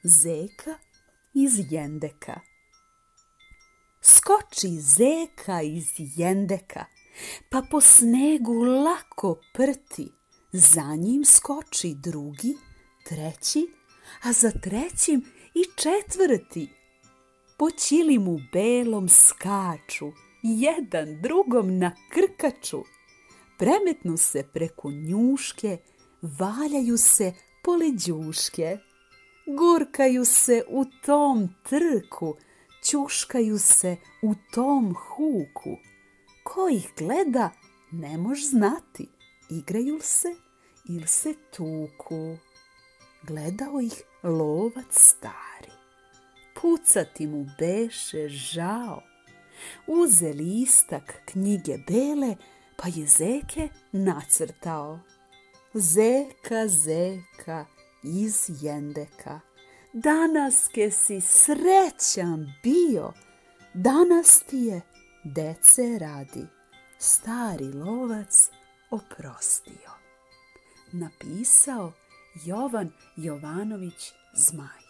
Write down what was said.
Zeka iz jendeka. Skoči zeka iz jendeka, pa po snegu lako prti. Za njim skoči drugi, treći, a za trećim i četvrti. Po ćilimu belom skaču, jedan drugom nakrkaču. Premetnu se preko njuške, valjaju se poleđuške. Gurkaju se u tom trku, ćuškaju se u tom huku. Ko ih gleda, ne mož znati, igraju se ili se tuku. Gledao ih lovac stari, pucati mu beše žao. Uze listak knjige bele, pa je zeke nacrtao. Zeka, zeka iz jendeka, danaske si srećan bio, danas ti je dece radi stari lovac oprostio. Napisao Jovan Jovanović Zmaj.